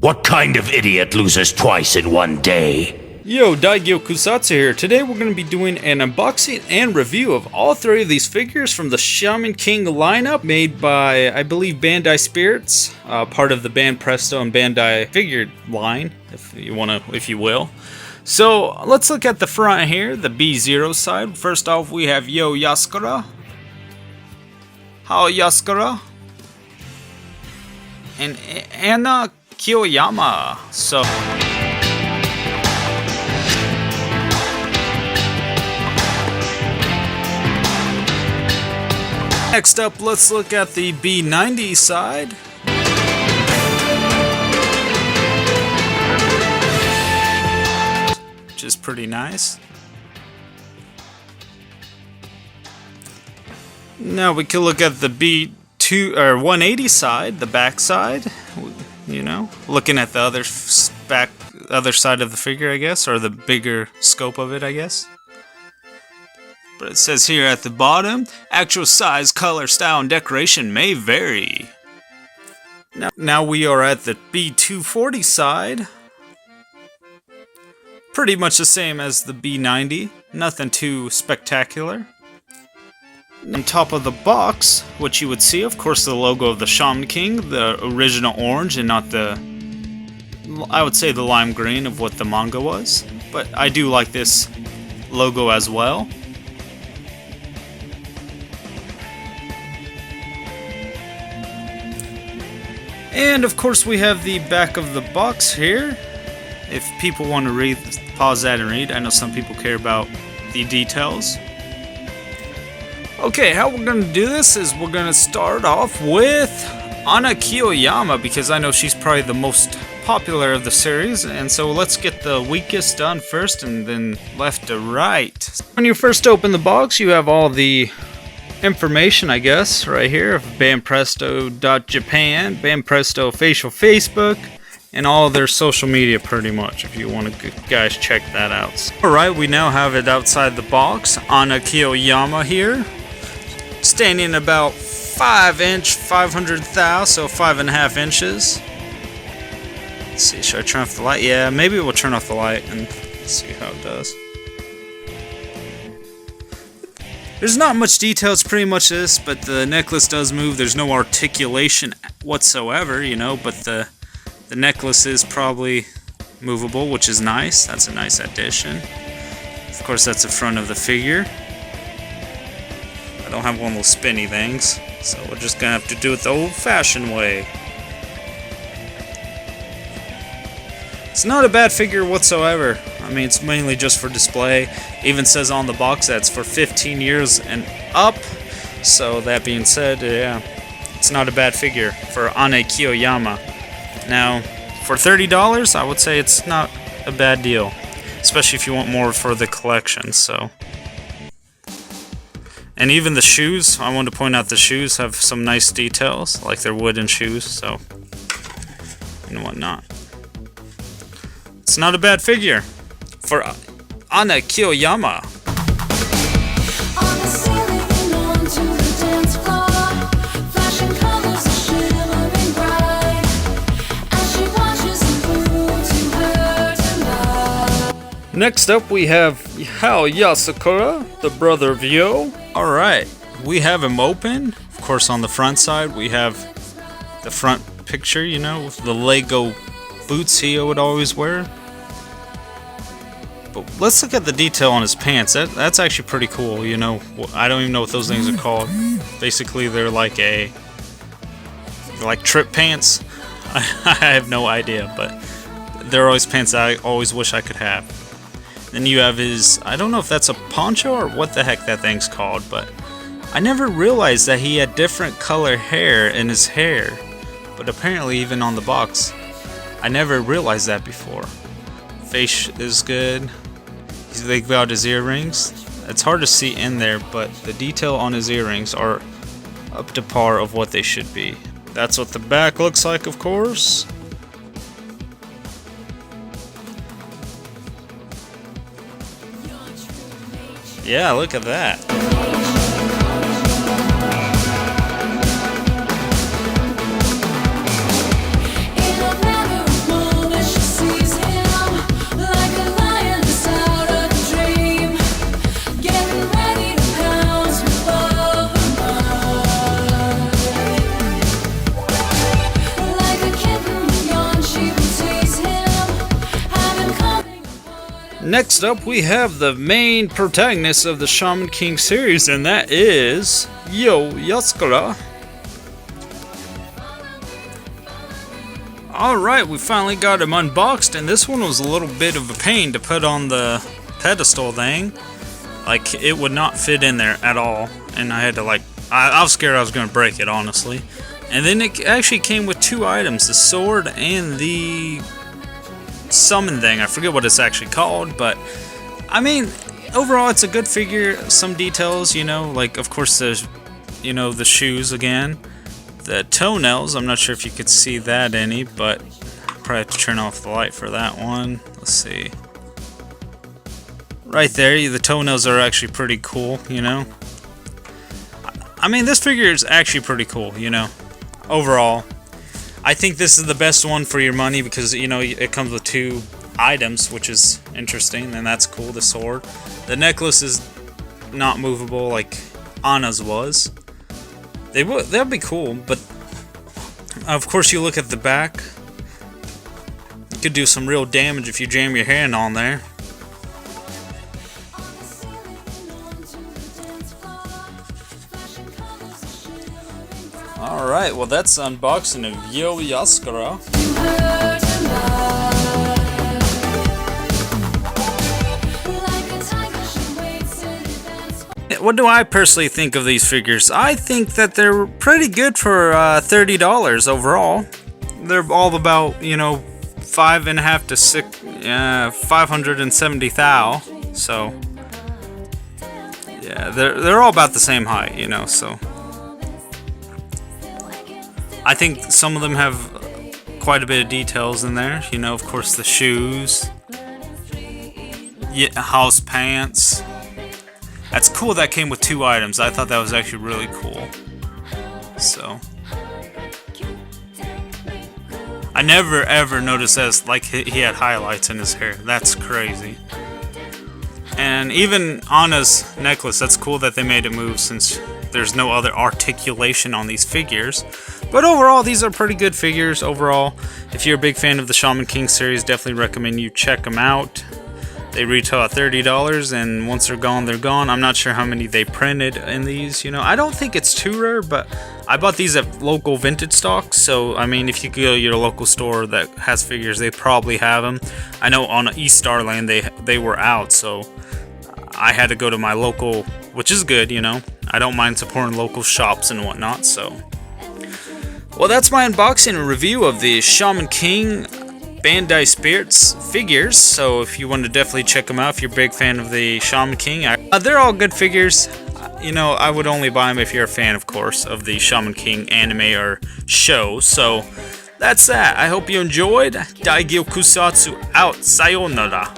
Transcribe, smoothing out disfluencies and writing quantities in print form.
What kind of idiot loses twice in one day? Yo, Daigyo Kusatsu here. Today we're going to be doing an unboxing and review of all three of these figures from the Shaman King lineup made by, I believe, Bandai Spirits, part of the Band Presto and Bandai figure line, if you will. So let's look at the front here, the B0 side. First off, we have Yaskara, Hao Asakura, and Anakiyama. So next up, let's look at the B90 side. Which is pretty nice. Now we can look at the B2 or 180 side, the back side. You know, looking at the other side of the figure, I guess, or the bigger scope of it, I guess. But it says here at the bottom, actual size, color, style, and decoration may vary. Now we are at the B240 side. Pretty much the same as the B90, nothing too spectacular. On top of the box, what you would see, of course, the logo of the Shaman King, the original orange and not the, I would say, the lime green of what the manga was. But I do like this logo as well. And of course we have the back of the box here. If people want to read, pause that and read. I know some people care about the details. Okay, how we're going to do this is we're going to start off with Anakiyama, because I know she's probably the most popular of the series, and so let's get the weakest done first and then left to right. When you first open the box, you have all the information, I guess, right here of bandpresto.japan, bandpresto official Facebook, and all of their social media pretty much, if you want to guys check that out. Alright, we now have it outside the box. Anakiyama here, standing about 5', 500 thou, so 5.5 inches. Let's see, should I turn off the light? Yeah, maybe we'll turn off the light and see how it does. There's not much detail, it's pretty much this, but the necklace does move. There's no articulation whatsoever, you know, but the necklace is probably movable, which is nice. That's a nice addition. Of course, that's the front of the figure. I don't have one of those spinny things, so we're just gonna have to do it the old-fashioned way. It's not a bad figure whatsoever. I mean, it's mainly just for display. It even says on the box that it's for 15 years and up. So that being said, yeah, it's not a bad figure for Anakiyama. Now, for $30, I would say it's not a bad deal, especially if you want more for the collection. So, and even the shoes, I want to point out the shoes have some nice details, like they're wooden shoes, so, and whatnot. It's not a bad figure for Anakiyama. Next up, we have Hao Asakura, the brother of Yo. Alright, we have him open. Of course, on the front side, we have the front picture, you know, with the Lego boots he would always wear. But let's look at the detail on his pants. That's actually pretty cool, you know. I don't even know what those things are called. Basically, they're like trip pants. I have no idea, but they're always pants I always wish I could have. Then you have his, I don't know if that's a poncho or what the heck that thing's called, but I never realized that he had different color hair in his hair. But apparently even on the box, I never realized that before. Face is good. They got his earrings. It's hard to see in there, but the detail on his earrings are up to par of what they should be. That's what the back looks like, of course. Yeah, look at that. Next up, we have the main protagonist of the Shaman King series, and that is Yaskara. Alright, we finally got him unboxed, and this one was a little bit of a pain to put on the pedestal thing. Like, it would not fit in there at all, and I had to I was scared I was going to break it, honestly. And then it actually came with two items, the sword and the summon thing. I forget what it's actually called, but I mean, overall it's a good figure. Some details, like of course there's, the shoes again. The toenails, I'm not sure if you could see that any, but probably have to turn off the light for that one. Let's see. Right there, the toenails are actually pretty cool, I mean, this figure is actually pretty cool, overall. I think this is the best one for your money because, it comes with two items, which is interesting, and that's cool, the sword. The necklace is not movable like Anna's was. They'll be cool, but of course you look at the back. You could do some real damage if you jam your hand on there. Alright, well that's unboxing of Yaskara. What do I personally think of these figures? I think that they're pretty good for $30 overall. They're all about, 5.5 to 6, 570 thou. So, yeah, they're all about the same height, so. I think some of them have quite a bit of details in there. Of course, the shoes, house pants. That's cool that came with two items. I thought that was actually really cool. So, I never ever noticed that like he had highlights in his hair. That's crazy. And even Anna's necklace, that's cool that they made it move since there's no other articulation on these figures. But overall, these are pretty good figures overall. If you're a big fan of the Shaman King series, definitely recommend you check them out. They retail at $30, and once they're gone, they're gone. I'm not sure how many they printed in these, I don't think it's too rare, but I bought these at local vintage stocks, so, I mean, if you go to your local store that has figures, they probably have them. I know on East Starland, they were out, so I had to go to my local, which is good, I don't mind supporting local shops and whatnot, so. Well, that's my unboxing and review of the Shaman King Bandai Spirits figures, so if you want to definitely check them out if you're a big fan of the Shaman King. They're all good figures. I would only buy them if you're a fan, of course, of the Shaman King anime or show. So that's that. I hope you enjoyed. Daigyo Kusatsu out. Sayonara.